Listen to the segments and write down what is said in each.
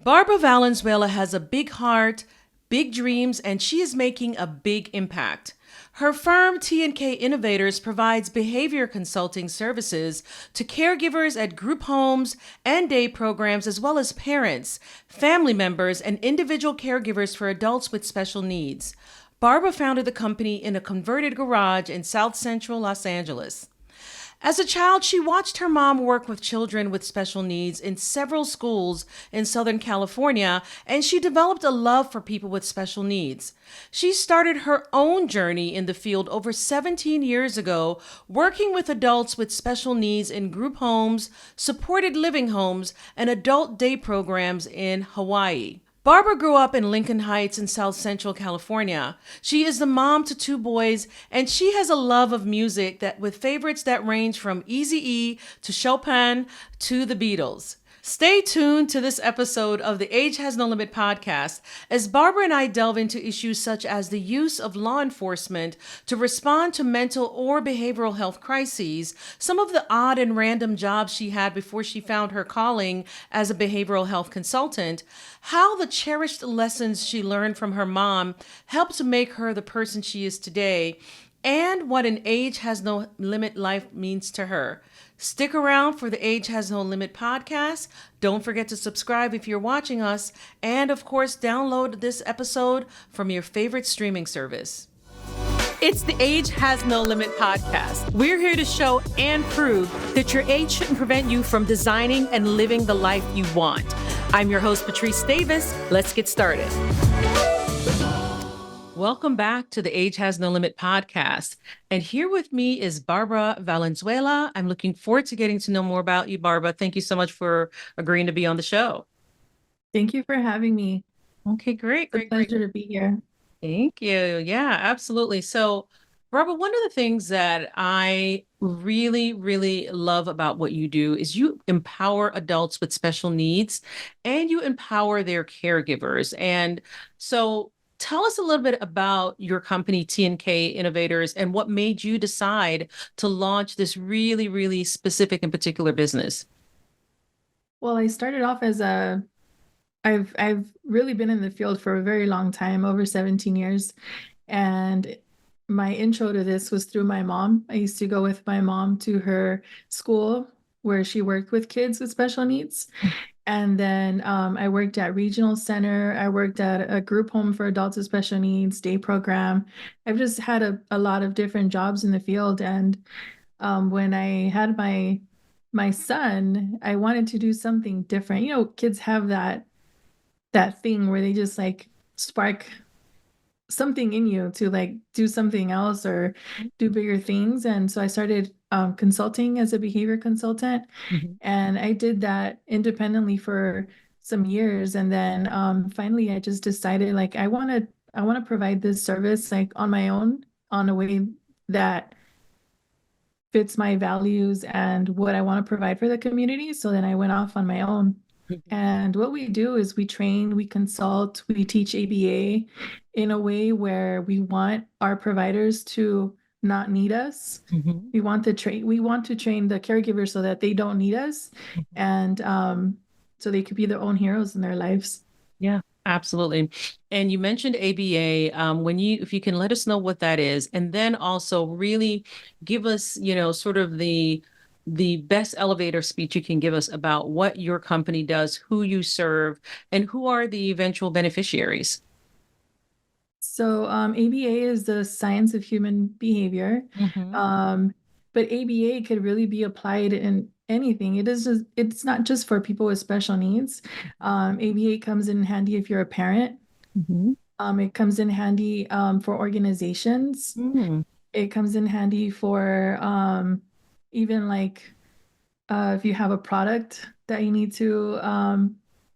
Barbara Valenzuela has a big heart, big dreams, and she is making a big impact. Her firm, T&K Innovators, provides behavior consulting services to caregivers at group homes and day programs, as well as parents, family members, and individual caregivers for adults with special needs. Barbara founded the company in a converted garage in South Central Los Angeles. As a child, she watched her mom work with children with special needs in several schools in Southern California, and she developed a love for people with special needs. She started her own journey in the field over 17 years ago, working with adults with special needs in group homes, supported living homes, and adult day programs in Hawaii. Barbara grew up in Lincoln Heights in South Central California. She is the mom to two boys, and she has a love of music that with favorites that range from Eazy-E to Chopin to the Beatles. Stay tuned to this episode of the Age Has No Limit podcast as Barbara and I delve into issues such as the use of law enforcement to respond to mental or behavioral health crises, some of the odd and random jobs she had before she found her calling as a behavioral health consultant, how the cherished lessons she learned from her mom helped to make her the person she is today, and what an age has no limit life means to her. Stick around for the Age Has No Limit podcast. Don't forget to subscribe if you're watching us. And of course, download this episode from your favorite streaming service. It's the Age Has No Limit podcast. We're here to show and prove that your age shouldn't prevent you from designing and living the life you want. I'm your host, Patrice Davis. Let's get started. Welcome back to the Age Has No Limit podcast. And here with me is Barbara Valenzuela. I'm looking forward to getting to know more about you, Barbara. Thank you so much for agreeing to be on the show. Thank you for having me. Okay, great, It's a great, great. pleasure to be here. Thank you. Yeah, absolutely. So, Barbara, one of the things that I really, really love about what you do is you empower adults with special needs and you empower their caregivers. And so, tell us a little bit about your company, T&K Innovators, and what made you decide to launch this really, really specific and particular business. Well, I started off as I've really been in the field for a very long time, over 17 years. And my intro to this was through my mom. I used to go with my mom to her school where she worked with kids with special needs. And then I worked at regional center. I worked at a group home for adults with special needs, day program. I've just had a lot of different jobs in the field. And when I had my son, I wanted to do something different. You know, kids have that thing where they just like spark something in you to like do something else or do bigger things. And so I started consulting as a behavior consultant, Mhm. and I did that independently for some years. And then finally, I just decided like I want to provide this service like on my own, on a way that fits my values and what I want to provide for the community. So then I went off on my own. And what we do is we train, we consult, we teach ABA in a way where we want our providers to not need us. Mhm. We want to train the caregivers so that they don't need us, and so they could be their own heroes in their lives. Yeah, absolutely. And you mentioned ABA. If you can let us know what that is, and then also really give us, sort of the best elevator speech you can give us about what your company does, who you serve, and who are the eventual beneficiaries. So ABA is the science of human behavior. Hmm. Um, but ABA could really be applied in anything. It's not just for people with special needs. ABA comes in handy if you're a parent. Hmm. It comes in handy for organizations. Mm. It comes in handy for even like if you have a product that you need to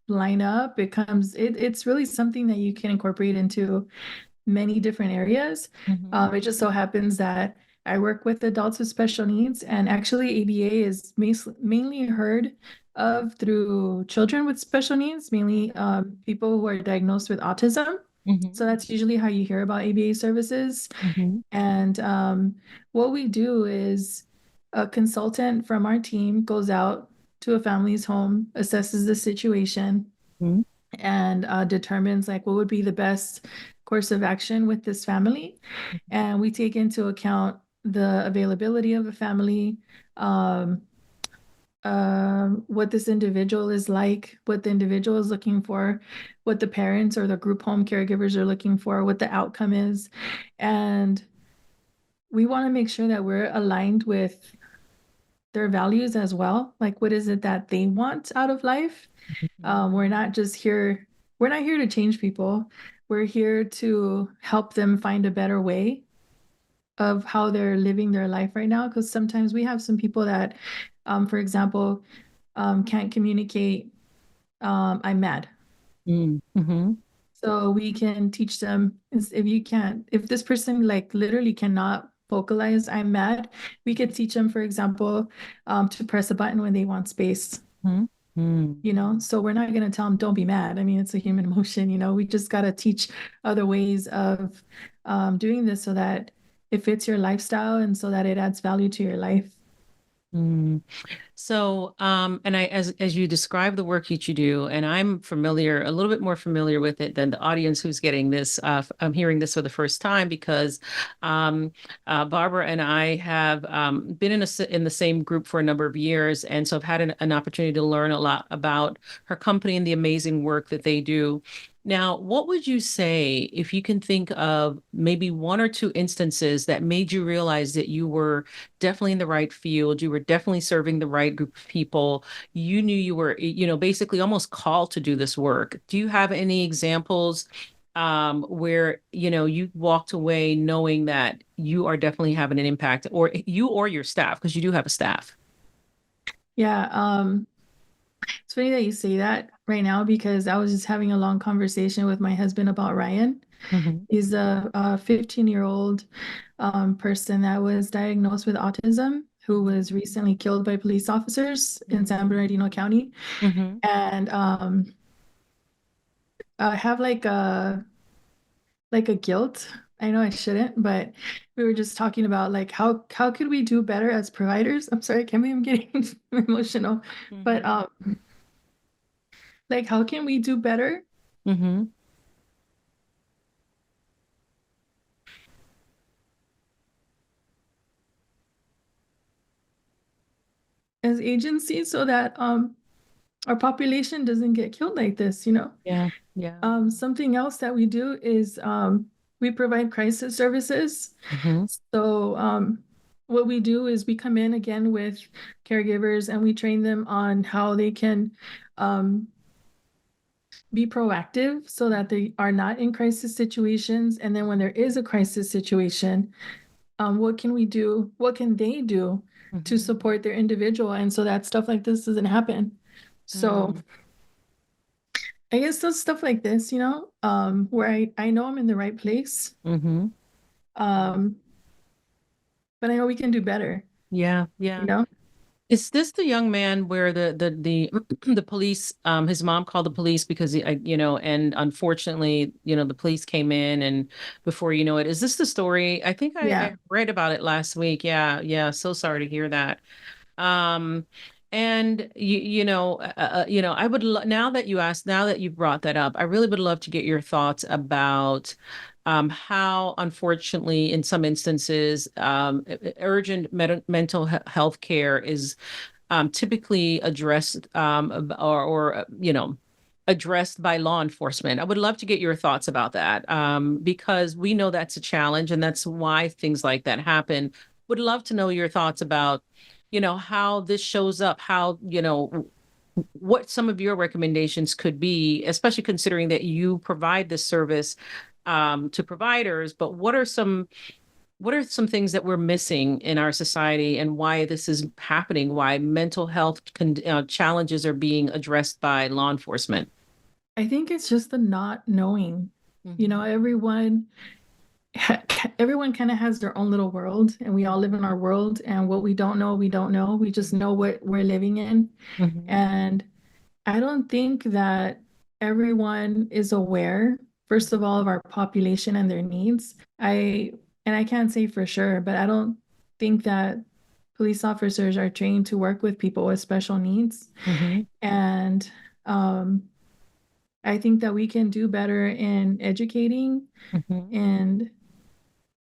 line up. It's really something that you can incorporate into many different areas. Hmm. It just so happens that I work with adults with special needs, and actually ABA is mainly heard of through children with special needs, mainly people who are diagnosed with autism. Hmm. So that's usually how you hear about ABA services. Hmm. And what we do is a consultant from our team goes out to a family's home, assesses the situation, and determines like what would be the best course of action with this family. And we take into account the availability of the family, um, what this individual is like, what the individual is looking for, what the parents or the group home caregivers are looking for, what the outcome is. And we want to make sure that we're aligned with their values as well. Like, what is it that they want out of life? We're not just here, we're not here to change people. We're here to help them find a better way of how they're living their life right now. Because sometimes we have some people that, for example, can't communicate, I'm mad. Mm-hmm. So we can teach them if you can't, if this person like literally cannot vocalize, I'm mad, we could teach them, for example, to press a button when they want space. Mm-hmm. So we're not going to tell them don't be mad. I mean, it's a human emotion. We just got to teach other ways of doing this so that it fits your lifestyle and so that it adds value to your life. Mm. So, and as you describe the work that you do, and I'm familiar, a little bit more familiar with it than the audience who's getting this. I'm hearing this for the first time because Barbara and I have been in the same group for a number of years, and so I've had an opportunity to learn a lot about her company and the amazing work that they do. Now, what would you say if you can think of maybe one or two instances that made you realize that you were definitely in the right field, you were definitely serving the right group of people, you knew you were, basically almost called to do this work? Do you have any examples where, you walked away knowing that you are definitely having an impact, or you or your staff, because you do have a staff? Yeah, it's funny that you say that right now because I was just having a long conversation with my husband about Ryan. Mm-hmm. He's a 15-year-old person that was diagnosed with autism who was recently killed by police officers in San Bernardino County. Mm-hmm. And I have like a guilt. I know I shouldn't, but we were just talking about like how could we do better as providers? I'm sorry, I can't believe I'm getting emotional. But Mm-hmm. like how can we do better Mm-hmm. as agencies so that our population doesn't get killed like this? Yeah. Yeah. Something else that we do is we provide crisis services. Mm-hmm. So what we do is we come in again with caregivers and we train them on how they can um, be proactive so that they are not in crisis situations. And then when there is a crisis situation, what can we do? What can they do to Mm-hmm. support their individual? And so that stuff like this doesn't happen. So I guess those stuff like this, where I know I'm in the right place, Mm-hmm. um, but I know we can do better, Yeah. you Yeah. know? Is this the young man where the the police, his mom called the police because and unfortunately, the police came in, and before you know it, is this the story? I think I Yeah. read about it last week. Yeah, yeah. So sorry to hear that. Um, and I would now that you brought that up, I really would love to get your thoughts about how, unfortunately, in some instances, urgent mental health care is typically addressed or addressed by law enforcement. I would love to get your thoughts about that because we know that's a challenge and that's why things like that happen. Would love to know your thoughts about, how this shows up, how, what some of your recommendations could be, especially considering that you provide this service to providers. But what are some things that we're missing in our society and why this is happening, why mental health challenges are being addressed by law enforcement? I think it's just the not knowing. Mhm. Everyone kind of has their own little world, and we all live in our world. And what we don't know, we don't know. We just know what we're living in. Mhm. And I don't think that everyone is aware, first of all, of our population and their needs. And I can't say for sure, but I don't think that police officers are trained to work with people with special needs. Mhm. And um, I think that we can do better in educating Mm-hmm. and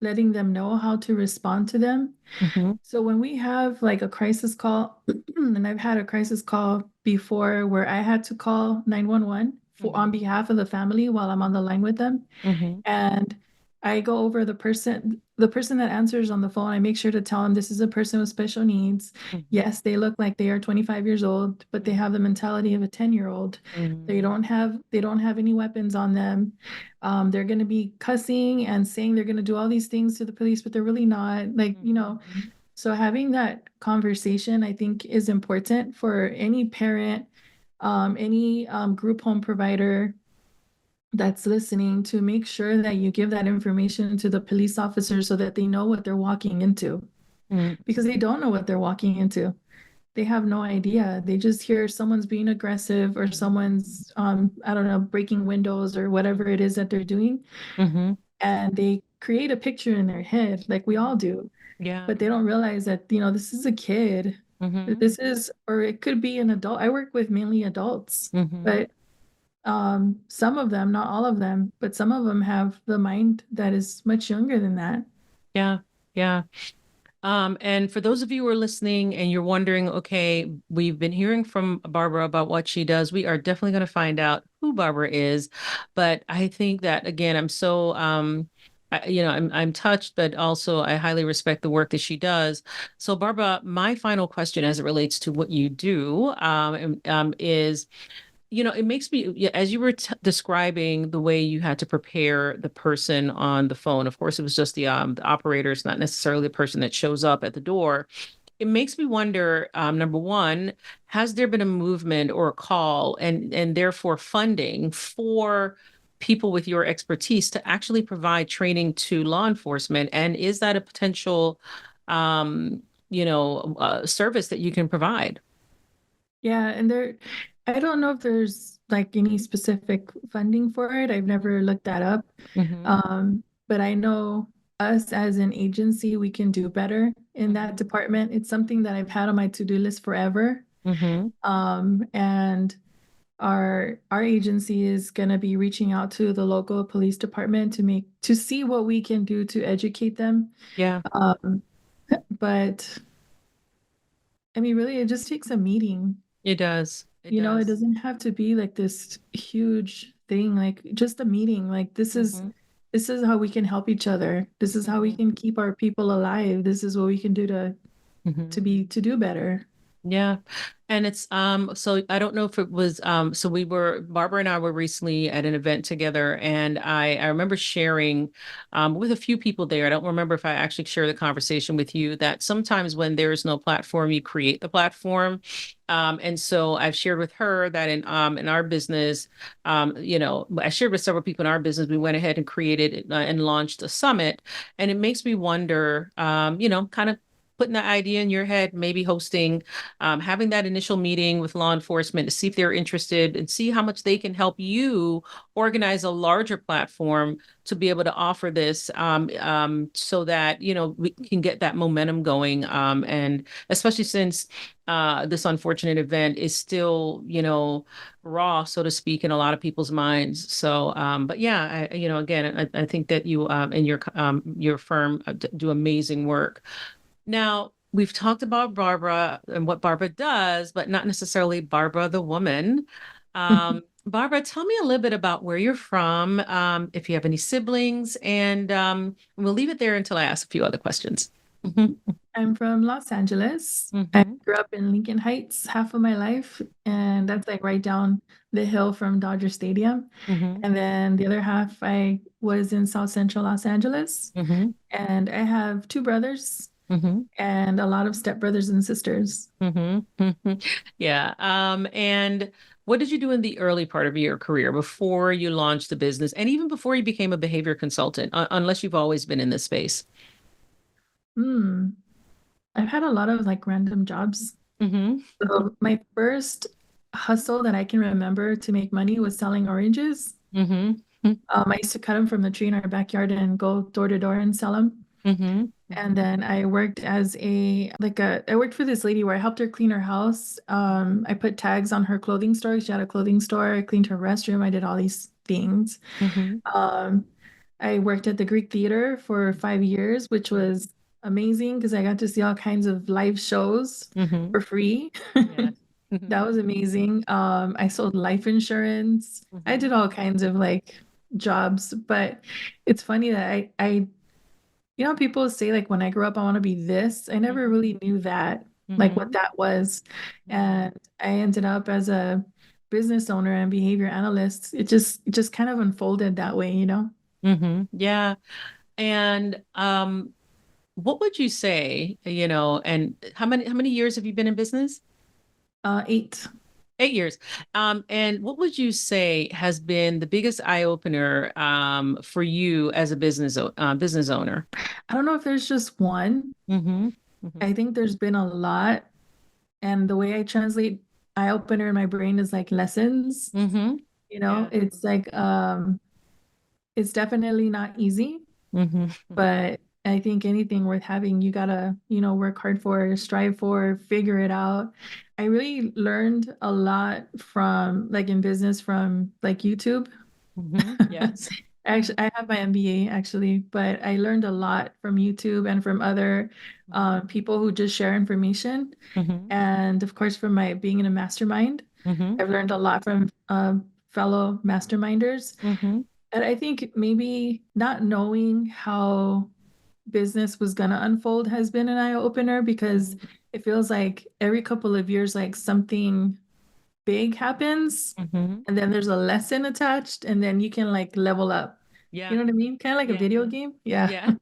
letting them know how to respond to them. Mm-hmm. So when we have like a crisis call, and I've had a crisis call before where I had to call 911 for on Mm-hmm. behalf of the family while I'm on the line with them. Mm-hmm. And I go over the person that answers on the phone. I make sure to tell them this is a person with special needs. Mm-hmm. Yes, they look like they are 25 years old, but they have the mentality of a 10-year-old. Mm-hmm. They don't have any weapons on them. They're going to be cussing and saying they're going to do all these things to the police, but they're really not. Mm-hmm. So having that conversation, I think, is important for any parent, any group home provider that's listening to make sure that you give that information to the police officers so that they know what they're walking into because they don't know what they're walking into. They have no idea. They just hear someone's being aggressive or someone's, I don't know, breaking windows or whatever it is that they're doing. Mm-hmm. And they create a picture in their head, like we all do, Yeah. but they don't realize that, this is a kid. Mm-hmm. Or it could be an adult. I work with mainly adults, Mm-hmm. but some of them, not all of them, but some of them have the mind that is much younger than that. Yeah. Yeah. And for those of you who are listening and you're wondering, okay, we've been hearing from Barbara about what she does. We are definitely going to find out who Barbara is. But I think that again, I'm so I'm touched, but also I highly respect the work that she does. So Barbara, my final question as it relates to what you do is it makes me, yeah, as you were describing the way you had to prepare the person on the phone. Of course, it was just the operator. It's not necessarily the person that shows up at the door. It makes me wonder, number one, has there been a movement or a call and therefore funding for people with your expertise to actually provide training to law enforcement? And is that a potential, service that you can provide? Yeah, and I don't know if there's like any specific funding for it. I've never looked that up. Mm-hmm. But I know us as an agency, we can do better in that Mm-hmm. department. It's something that I've had on my to-do list forever. Mm-hmm. And our agency is going to be reaching out to the local police department to see what we can do to educate them. Yeah. Um, but I mean, really, it just takes a meeting. It does. It It does. doesn't have to be like this huge thing, like just a meeting. Like Hmm. this is how we can help each other. This is how we Hmm. can keep our people alive. This is what we can do Hmm. to do better. Yeah. And it's so I don't know if it was so we were Barbara and I were recently at an event together and I remember sharing with a few people there. I don't remember if I actually shared the conversation with you that sometimes when there is no platform, you create the platform. And so I've shared with her that in our business, I shared with several people in our business, we went ahead and created and launched a summit. And it makes me wonder, kind of putting that idea in your head, maybe hosting having that initial meeting with law enforcement to see if they're interested and see how much they can help you organize a larger platform to be able to offer this so that, we can get that momentum going. And especially since this unfortunate event is still, raw, so to speak, in a lot of people's minds. So, but yeah, again, I think that you and your firm do amazing work. Now, we've talked about Barbara and what Barbara does, but not necessarily Barbara the woman. Barbara, tell me a little bit about where you're from, if you have any siblings, and we'll leave it there until I ask a few other questions. Hmm. I'm from Los Angeles. I Hmm. grew up in Lincoln Heights half of my life, and that's like right down the hill from Dodger Stadium. Hmm. And then the other half, I was in South Central Los Angeles. Hmm. And I have two brothers Hmm. and a lot of stepbrothers and sisters. Hmm. Hmm. Yeah. And what did you do in the early part of your career before you launched the business and even before you became a behavior consultant, unless you've always been in this space? Hmm. I've had a lot of like random jobs. Hmm. So my first hustle that I can remember to make money was selling oranges. Hmm. I used to cut them from the tree in our backyard and go door to door and sell them. Mm-hmm. And Mm-hmm. then I worked as I worked for this lady where I helped her clean her house. I put tags on her clothing store. She had a clothing store. I cleaned her restroom. I did all these things. Mm-hmm. Um, I worked at the Greek Theater for 5 years, which was amazing because I got to see all kinds of live shows Mm-hmm. for free. Yes. Mm-hmm. That was amazing. I sold life insurance. I Mm-hmm. did all kinds of like jobs, but it's funny that people say like when I grow up, I want to be this. I never Mm-hmm. really knew that, like what Mm-hmm. that was. Mm-hmm. And I ended up as a business owner and behavior analyst. It just kind of unfolded that way, you know? Mm-hmm. Yeah. And what would you say, and how many years have you been in business? 8. 8 years. And what would you say has been the biggest eye opener for you as a business owner? I don't know if there's just one. Mm-hmm. Mm-hmm. I think there's been a lot. And the way I translate eye opener in my brain is like lessons. Mm-hmm. Yeah. It's like it's definitely not easy, Mm-hmm. but I think anything worth having, you gotta, work hard for, strive for, figure it out. I really learned a lot from like in business from like YouTube. Mm-hmm. Yes. Actually, I have my MBA actually, but I learned a lot from YouTube and from other people who just share information. Mm-hmm. And of course, from my being in a mastermind, Mm-hmm. I've learned a lot from fellow masterminders. Mm-hmm. And I think maybe not knowing how business was going to unfold has been an eye opener because Mm-hmm. it feels like every couple of years, like something big happens, Mm-hmm. and then there's a lesson attached, and then you can like level up. You Yeah. know what I mean? Kind of like a Yeah. video game. Yeah. Yeah.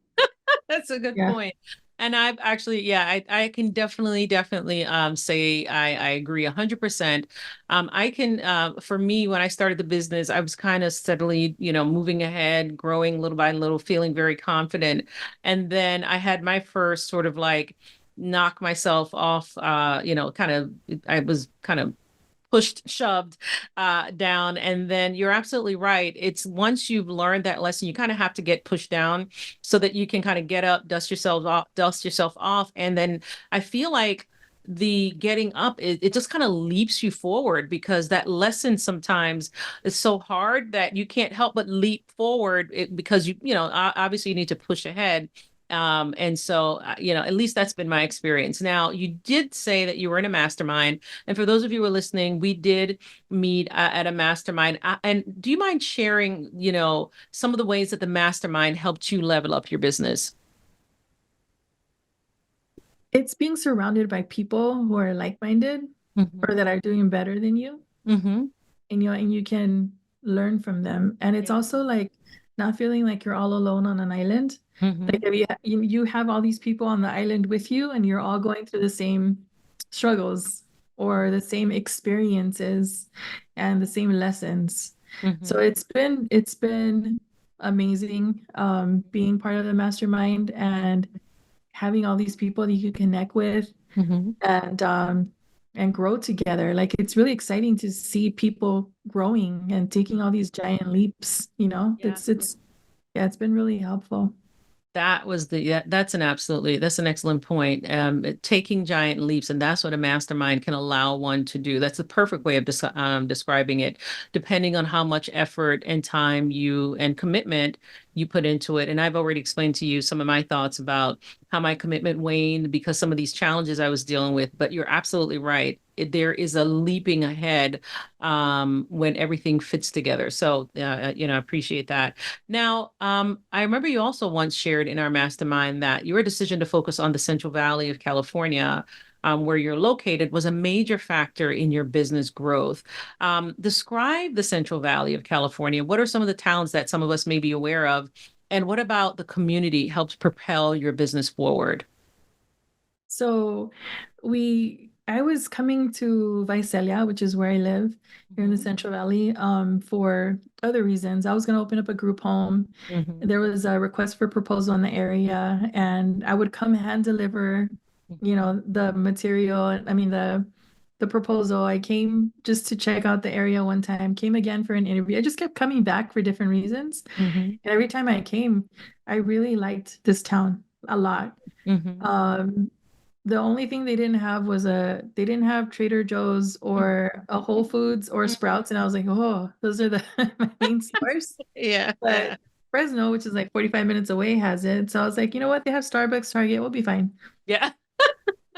That's a good Yeah. point. And I've actually, yeah, I can definitely say I agree 100%. I can for me when I started the business, I was kind of steadily, moving ahead, growing little by little, feeling very confident. And then I had my first sort of like knock myself off kind of I was kind of pushed, shoved down. And then you're absolutely right. It's once you've learned that lesson, you kind of have to get pushed down so that you can kind of get up, dust yourself off. And then I feel like the getting up, it just kind of leaps you forward because that lesson sometimes is so hard that you can't help but leap forward because obviously you need to push ahead. And so, at least that's been my experience. Now, you did say that you were in a mastermind. And for those of you who are listening, we did meet at a mastermind. And do you mind sharing, some of the ways that the mastermind helped you level up your business? It's being surrounded by people who are like-minded or Mm-hmm. that are doing better than you, Mm-hmm. and you can learn from them. And it's Yeah. also like not feeling like you're all alone on an island. Like Mm-hmm. if you have all these people on the island with you and you're all going through the same struggles or the same experiences and the same lessons. So Mm-hmm. it's been amazing being part of the mastermind and having all these people that you can connect with Mm-hmm. and grow together. Like it's really exciting to see people growing and taking all these giant leaps, you know? Yeah. It's yeah, it's been really helpful. Yeah, that's an excellent point. Taking giant leaps, and that's what a mastermind can allow one to do. That's the perfect way of describing it, depending on how much effort and time and commitment you put into it. And I've already explained to you some of my thoughts about how my commitment waned because some of these challenges I was dealing with. But you're absolutely right. There is a leaping ahead when everything fits together. So, I appreciate that. Now, I remember you also once shared in our mastermind that your decision to focus on the Central Valley of California, where you're located, was a major factor in your business growth. Describe the Central Valley of California. What are some of the towns that some of us may be aware of? And what about the community helps propel your business forward? So I was coming to Visalia, which is where I live here in the Mhm. Central Valley, for other reasons. I was going to open up a group home. Mhm. There was a request for proposal in the area, and I would come hand deliver, Mhm. the material. I mean, the proposal. I came just to check out the area one time, came again for an interview. I just kept coming back for different reasons. Mhm. And every time I came, I really liked this town. a lot. Mm-hmm. Um, the only thing they didn't have Trader Joe's or a Whole Foods or Sprouts, and I was like, oh, those are the my main stores. Yeah, yeah, But Fresno, which is like 45 minutes away, has it. So I was like, you know what? They have Starbucks, Target, we'll be fine. yeah.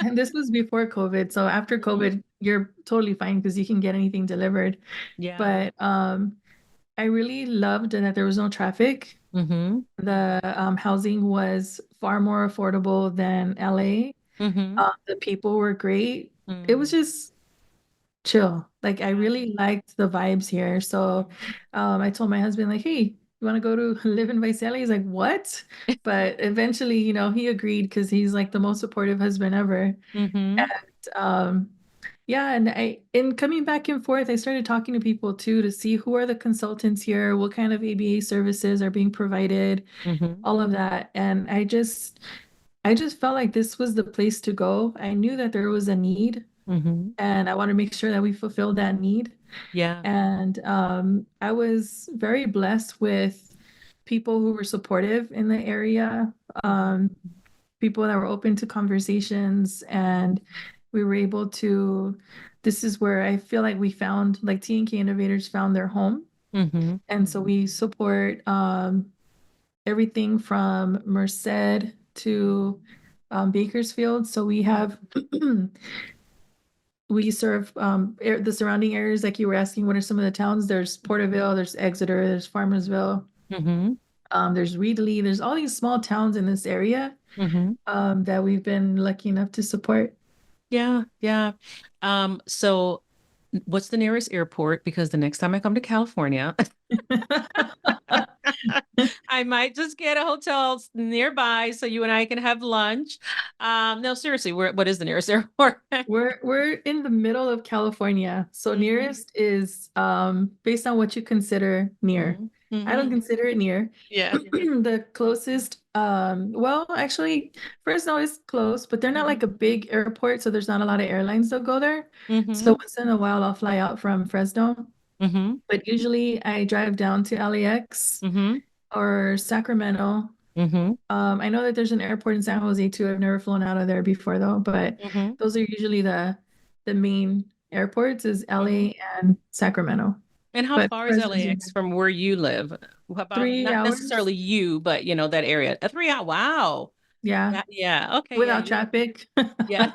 And this was before COVID. So after Mhm. COVID, you're totally fine because you can get anything delivered. Yeah. But I really loved that there was no traffic. Mm-hmm. The housing was far more affordable than LA. Mm-hmm. The people were great. It was Mm. just chill. Like I Yeah. really liked the vibes here. So I told my husband, like, hey, you want to go to live in Visalia? He's like, what? But eventually, he agreed because he's like the most supportive husband ever. Mm-hmm. And yeah, and in coming back and forth, I started talking to people too to see who are the consultants here, what kind of ABA services are being provided, Mm-hmm. all of that. And I just felt like this was the place to go. I knew that there was a need, Mm-hmm. and I want to make sure that we fulfill that need. Yeah. And I was very blessed with people who were supportive in the area, Mm-hmm. um, people that were open to conversations, and we were able to. This is where I feel like we found, like T&K Innovators found their home. Mm-hmm. And so we support everything from Merced to Bakersfield. So we have we serve the surrounding areas, like you were asking, what are some of the towns? There's Porterville, there's Exeter, there's Farmersville, Mm-hmm. there's Reedley, there's all these small towns in this area Mm-hmm. that we've been lucky enough to support. Yeah, yeah. So what's the nearest airport? Because the next time I come to California, I might just get a hotel nearby so you and I can have lunch. No, seriously, what is the nearest airport? We're in the middle of California, so Mm-hmm. nearest is based on what you consider near. Mm-hmm. I don't Mm-hmm. consider it near. Yeah. The closest, well, actually, Fresno is close, but they're not Mm-hmm. like a big airport, so there's not a lot of airlines that go there. So Mm-hmm. once in a while, I'll fly out from Fresno, Mm-hmm. but usually I drive down to LAX Mm-hmm. or Sacramento. Mm-hmm. I know that there's an airport in San Jose too. I've never flown out of there before though, but Mm-hmm. those are usually the main airports is Mm-hmm. LA and Sacramento. And how But far is Fresno's in LAX from where you live? About, three not hours. necessarily you, but that area. 3 hours. Wow. Yeah, Yeah. Okay. Yeah. without traffic. Yeah.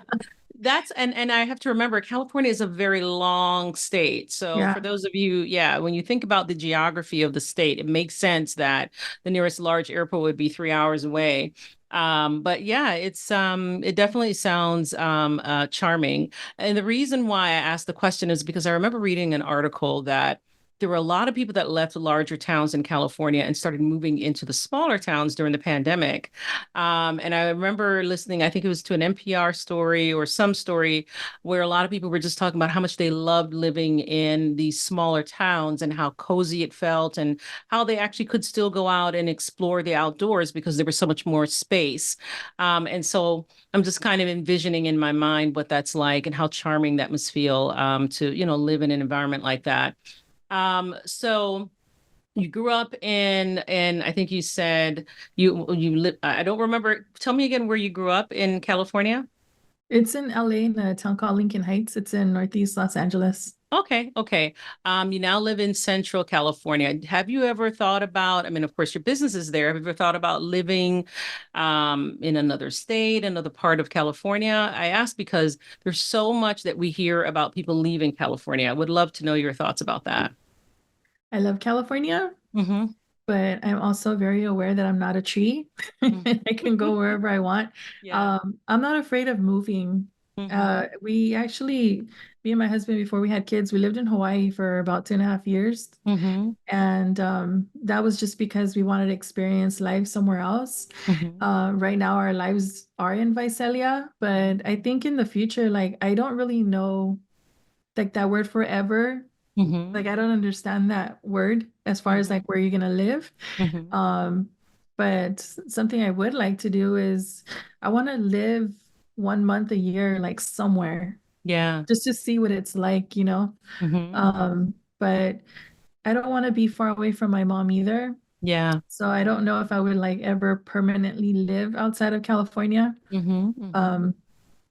That's and I have to remember California is a very long state. So for Yeah. those of you, yeah, when you think about the geography of the state, it makes sense that the nearest large airport would be 3 hours away. But yeah, it definitely sounds charming. And the reason why I asked the question is because I remember reading an article that there were a lot of people that left larger towns in California and started moving into the smaller towns during the pandemic. And I remember listening, I think it was to an NPR story or some story where a lot of people were just talking about how much they loved living in these smaller towns and how cozy it felt and how they actually could still go out and explore the outdoors because there was so much more space. And so I'm just kind of envisioning in my mind what that's like and how charming that must feel to, live in an environment like that. So you grew up in I think you said you live. I don't remember. Tell me again where you grew up in California. It's in LA in a town called Lincoln Heights. It's in Northeast Los Angeles. Okay, okay. You now live in Central California. Have you ever thought about, I mean, of course, your business is there. Have you ever thought about living in another state, another part of California? I ask because there's so much that we hear about people leaving California. I would love to know your thoughts about that. I love California, Mm-hmm. but I'm also very aware that I'm not a tree. I can go wherever I want. Yeah. I'm not afraid of moving. Mm-hmm. We actually, me and my husband, before we had kids, we lived in Hawaii for about 2.5 years. Mm-hmm. And that was just because we wanted to experience life somewhere else. Mm-hmm. Right now, our lives are in Visalia, but I think in the future, like, I don't really know, like, that word forever. Mm-hmm. Like, I don't understand that word as far as Mm-hmm. like where you're gonna live. Mm-hmm. Um, but something I would like to do is I want to live 1 month a year, like somewhere, Yeah. just to see what it's like. Mm-hmm. But I don't want to be far away from my mom either. Yeah. So I don't know if I would like ever permanently live outside of California. Mm-hmm. Um,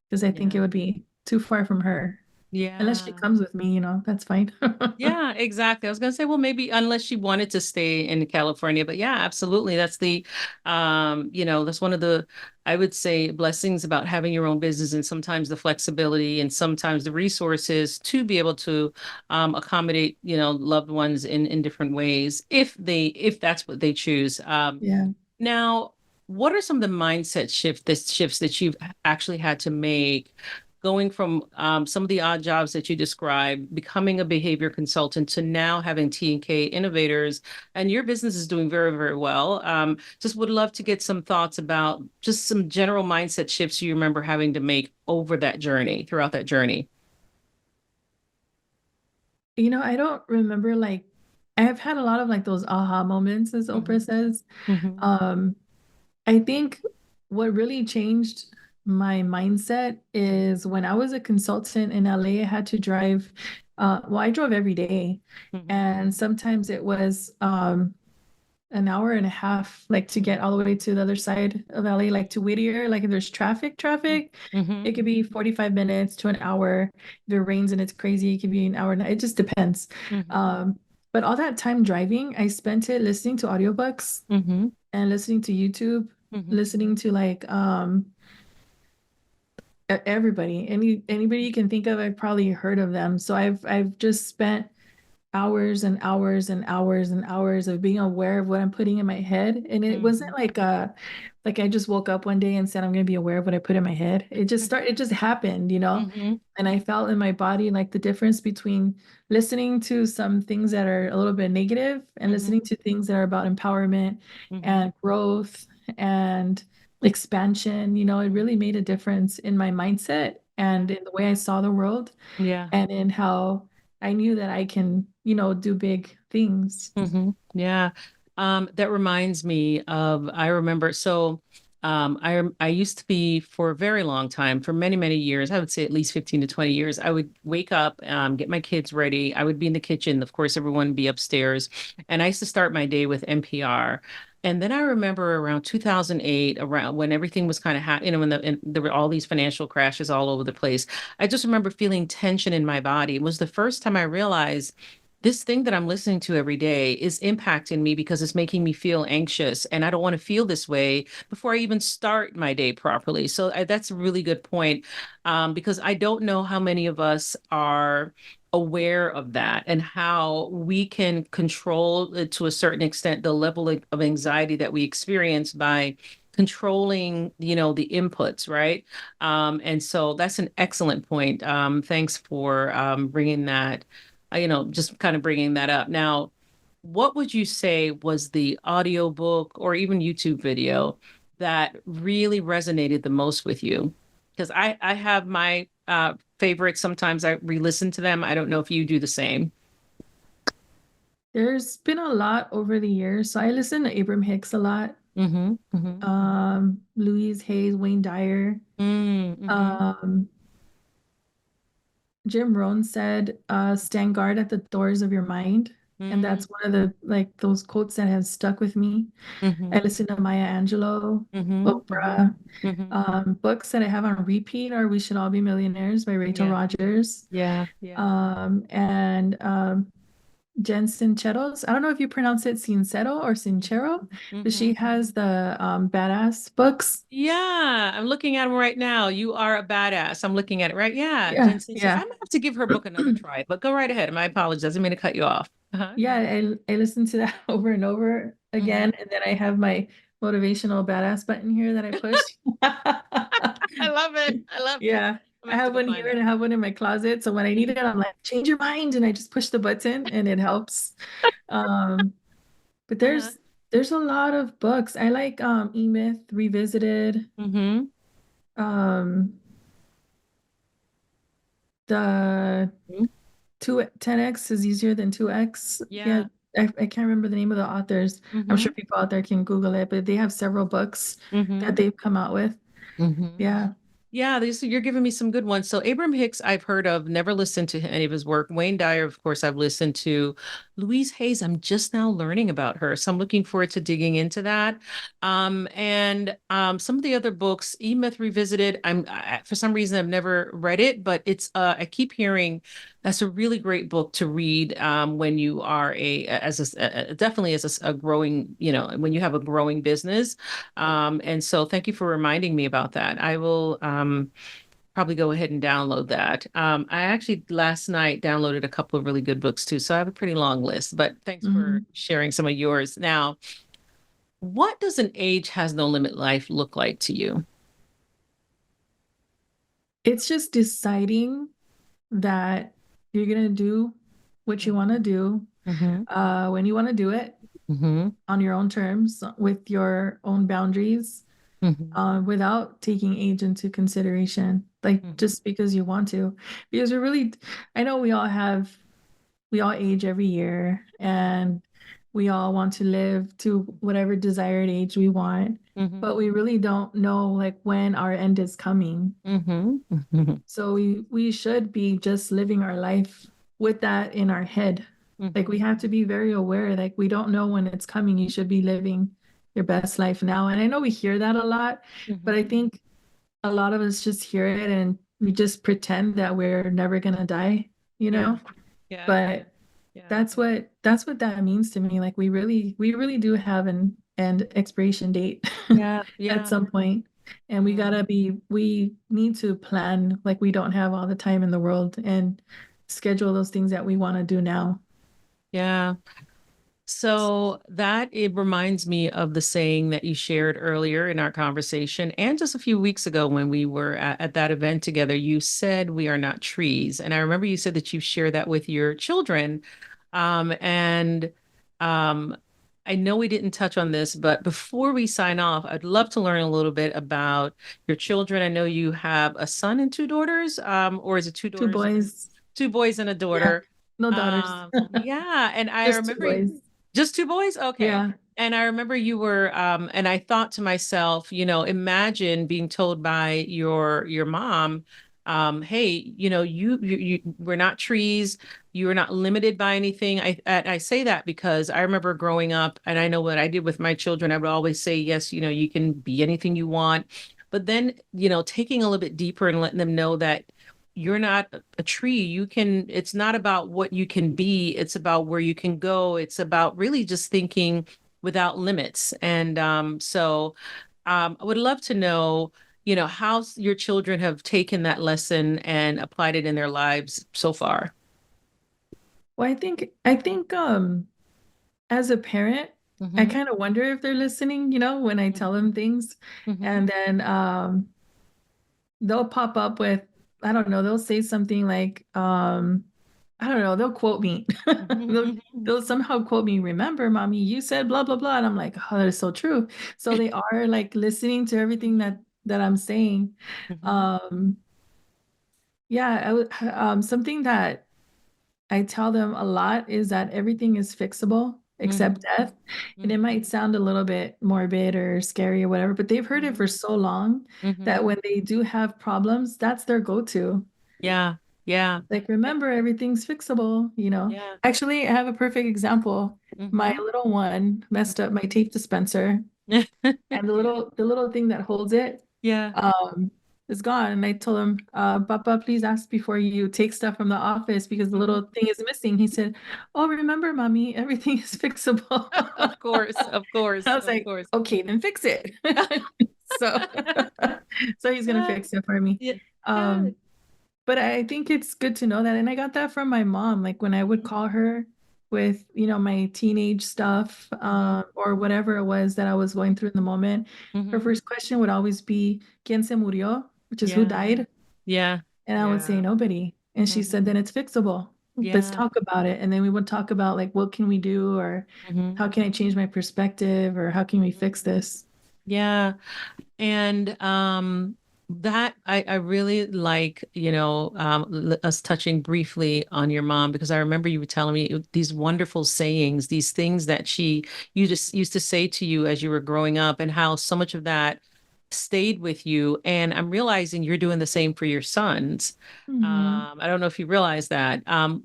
because I think it Yeah. would be too far from her. Unless she Yeah. comes with me, that's fine. Yeah, exactly. I was gonna say, well, maybe unless she wanted to stay in California, but yeah, absolutely. That's that's one of the, I would say, blessings about having your own business, and sometimes the flexibility and sometimes the resources to be able to accommodate, loved ones in different ways if that's what they choose. Yeah. Now, what are some of the shifts that you've actually had to make going from some of the odd jobs that you described, becoming a behavior consultant to now having T&K Innovators, and your business is doing very, very well. Just would love to get some thoughts about just some general mindset shifts you remember having to make throughout that journey. I don't remember like I have had a lot of like those aha moments, as Mm-hmm. Oprah says. Mm-hmm. Um, I think what really changed my mindset is when I was a consultant in LA, I had to drive, well, I drove every day. Mm-hmm. And sometimes it was an hour and a half, like to get all the way to the other side of LA, like to Whittier. Like if there's traffic, Mm-hmm. it could be 45 minutes to an hour. If it rains and it's crazy, it could be an hour. It just depends. Mm-hmm. Um, but all that time driving, I spent it listening to audiobooks Mm-hmm. and listening to YouTube, Mm-hmm. listening to like everybody, anybody you can think of, I've probably heard of them. So I've just spent hours and hours and hours and hours of being aware of what I'm putting in my head. And it Mm-hmm. wasn't like I just woke up one day and said I'm gonna be aware of what I put in my head. It just happened. Mm-hmm. And I felt in my body like the difference between listening to some things that are a little bit negative and listening Mm-hmm. to things that are about empowerment Mm-hmm. and growth and expansion. It really made a difference in my mindset Yeah. and in the way I saw the world Yeah. and in how I knew that I can, do big things. Yeah. That reminds me of, I remember, I used to be for a very long time, for many, many years, I would say at least 15 to 20 years, I would wake up, get my kids ready. I would be in the kitchen. Of course, everyone would be upstairs. And I used to start my day with NPR. And then I remember around 2008, around when everything was kind of when there were all these financial crashes all over the place. I just remember feeling tension in my body. It was the first time I realized this thing that I'm listening to every day is impacting me because it's making me feel anxious. And I don't want to feel this way before I even start my day properly. So that's a really good point, because I don't know how many of us are aware of that and how we can control to a certain extent the level of anxiety that we experience by controlling the inputs, right? And so that's an excellent point. Thanks for bringing that, just kind of bringing that up. Now, what would you say was the audiobook or even YouTube video that really resonated the most with you? Because I have my favorites. Sometimes I re-listen to them. I don't know if you do the same. There's been a lot over the years. So I listen to Abram Hicks a lot. Mm-hmm. Mm-hmm. Louise Hayes, Wayne Dyer. Mm-hmm. Um, Jim Rohn said, stand guard at the doors of your mind. And Mm-hmm. that's one of the like those quotes that have stuck with me. I Mm-hmm. listen to Maya Angelou, Mm-hmm. Mm-hmm. Oprah. Mm-hmm. Books that I have on repeat are We Should All Be Millionaires by Rachel Yeah. Rogers. Yeah. Yeah. And Jen Sinceros. I don't know if you pronounce it Sincero or Sincero, but Mm-hmm. she has the badass books. Yeah, I'm looking at him right now. You are a badass. I'm looking at it right. Yeah, Yeah, Jensen. So yeah. I might have to give her book another try, but go right ahead. My apologies. I didn't mean to cut you off. Uh-huh. Yeah, I listen to that over and over Hmm. again, and then I have my motivational badass button here that I push. I love it. I love it. Yeah, I'm I gonna have to have go one find here and that. I have one in my closet. So when I need it, I'm like, change your mind, and I just push the button and it helps. Um, but Uh-huh. there's a lot of books. I like E-Myth Revisited. Mm-hmm. Um, the Mm-hmm. 10x is easier than 2x. Yeah, Yeah. I can't remember the name of the authors. I'm Mm-hmm. sure people out there can Google it, but they have several books Mm-hmm. that they've come out with. Mm-hmm. Yeah. Yeah, you're giving me some good ones. So Abram Hicks, I've heard of, never listened to any of his work. Wayne Dyer, of course, I've listened to. Louise Hayes, I'm just now learning about her. So I'm looking forward to digging into that. And some of the other books, E Myth Revisited, for some reason I've never read it, but it's I keep hearing that's a really great book to read when you are definitely as a growing, when you have a growing business. And so thank you for reminding me about that. I will probably go ahead and download that. I actually last night downloaded a couple of really good books too, so I have a pretty long list. But thanks for Mhm. sharing some of yours. Now, what does an age has no limit life look like to you? It's just deciding that you're gonna do what you want to do Mm-hmm. when you want to do it Mm-hmm. on your own terms with your own boundaries Mm-hmm. without taking age into consideration, like Mm-hmm. just because you want to. Because we're really, I know we all age every year and we all want to live to whatever desired age we want, Mm-hmm. but we really don't know like when our end is coming. Mm-hmm. Mm-hmm. So we should be just living our life with that in our head. Like we Mm-hmm. have to be very aware, like we don't know when it's coming. You should be living your best life now. And I know we hear that a lot, but I Mm-hmm. think a lot of us just hear it and we just pretend that we're never gonna die, you Yeah. know? Yeah. But Yeah. that's what that means to me. Like we really do have an end expiration date Yeah. at Yeah. some point. And Mm. we need to plan like we don't have all the time in the world and schedule those things that we want to do now. Yeah. So that it reminds me of the saying that you shared earlier in our conversation, and just a few weeks ago when we were at that event together. You said we are not trees, and I remember you said that you share that with your children. And I know we didn't touch on this, but before we sign off, I'd love to learn a little bit about your children. I know you have a son and two daughters, or is it two Two daughters, boys. two boys and a Yeah. daughter? No daughters. Yeah, and I Just two remember boys. just two boys? Okay. Yeah. And I remember you were and I thought to myself, imagine being told by your mom, hey, you we're not trees, you are not limited by anything. I say that because I remember growing up, and I know what I did with my children. I would always say, yes, you can be anything you want. But then, taking a little bit deeper and letting them know that you're not a tree. It's not about what you can be, it's about where you can go. It's about really just thinking without limits. And I would love to know, how your children have taken that lesson and applied it in their lives so far. Well, I think as a parent, I Mm-hmm. kind of wonder if they're listening, when I tell them things. Mm-hmm. And then they'll pop up with, I don't know, they'll say something like, I don't know, they'll quote me. They'll, Mm-hmm. they'll somehow quote me, remember, mommy, you said blah, blah, blah. And I'm like, oh, that is so true. So they are like listening to everything that I'm saying. Mm-hmm. Um, yeah, something that I tell them a lot is that everything is fixable except Mm-hmm. death. And it might sound a little bit morbid or scary or whatever, but they've heard it Mm-hmm. for so long Mm-hmm. that when they do have problems, that's their go-to. Yeah. Yeah. Like, remember, everything's fixable. Yeah. Actually, I have a perfect example. My Mm-hmm. little one messed up my tape dispenser, and the Yeah. little thing that holds it Yeah. um is gone. And I told him, Papa, please ask before you take stuff from the office because the Mhm. little thing is missing. He said, oh, remember, mommy, everything is fixable. Of course, of course, I was of like, course. okay, then fix it. So so he's gonna Yeah, fix it for me. yeah, yeah. Um, but I think it's good to know that. And I got that from my mom. Like when I would call her with, my teenage stuff, Mhm, or whatever it was that I was going through in the moment, her mhm. first question would always be, ¿Quién se murió? Which is who Yeah, died? yeah, And I would say yeah. nobody. And she said, Mhm. then it's fixable. Let's Yeah. talk about it. And then we would talk about like, what can we do? Or Mhm, how can I change my perspective? Or how can we mhm. fix this? Yeah. And that I really like, us touching briefly on your mom, because I remember you were telling me these wonderful sayings, these things that she you just used to say to you as you were growing up, and how so much of that stayed with you. And I'm realizing you're doing the same for your sons. Mhm. I don't know if you realize that. And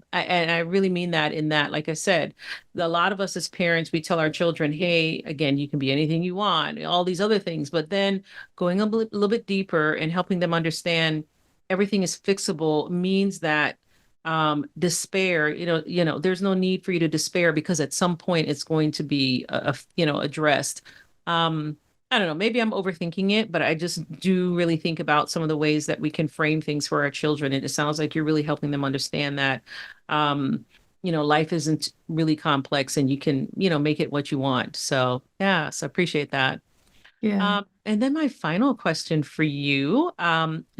I really mean that in that, like I said, a lot of us as parents, we tell our children, hey, again, you can be anything you want, all these other things. But then going little bit deeper and helping them understand everything is fixable means that despair, there's no need for you to despair because at some point it's going to be, addressed. Um, I don't know, maybe I'm overthinking it, but I just do really think about some of the ways that we can frame things for our children. And it sounds like you're really helping them understand that, um, life isn't really complex and you can, make it what you want. So, yeah, so I appreciate that. Yeah. And then my final question for you,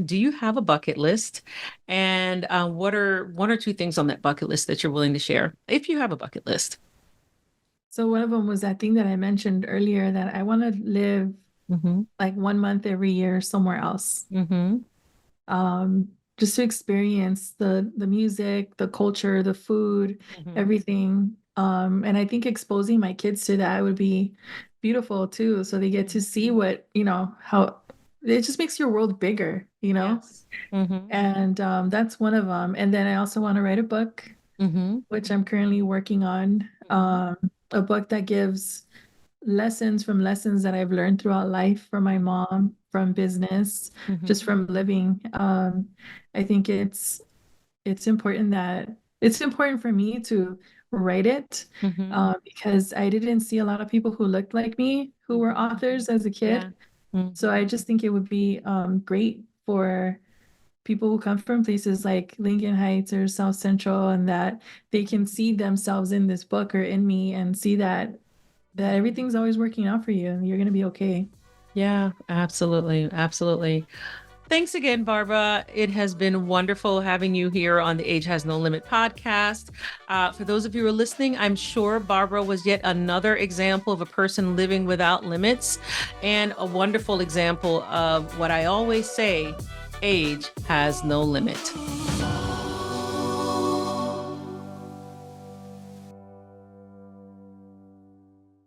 do you have a bucket list? And what are one or two things on that bucket list that you're willing to share, if you have a bucket list? So one of them was that thing that I mentioned earlier that I want to live Mm-hmm. like 1 month every year somewhere else. Mm-hmm. Um, just to experience the music, the culture, the food, Mm-hmm. everything. And I think exposing my kids to that would be beautiful too. So they get to see what, how it just makes your world bigger, Yes. Mm-hmm. And that's one of them. And then I also want to write a book, Mm-hmm. which I'm currently working on. Mm-hmm. A book that gives lessons that I've learned throughout life from my mom, from business, just Mm-hmm. from living. I think it's important for me to write it, Mm-hmm. because I didn't see a lot of people who looked like me who were Mm-hmm. authors as a Yeah. kid. So Mm-hmm. I just think it would be great for people who come from places like Lincoln Heights or South Central, and that they can see themselves in this book or in me and see that everything's always working out for you and you're going to be okay. Yeah, absolutely. Absolutely. Thanks again, Barbara. It has been wonderful having you here on the Age Has No Limit podcast. For those of you who are listening, I'm sure Barbara was yet another example of a person living without limits and a wonderful example of what I always say, age has no limit.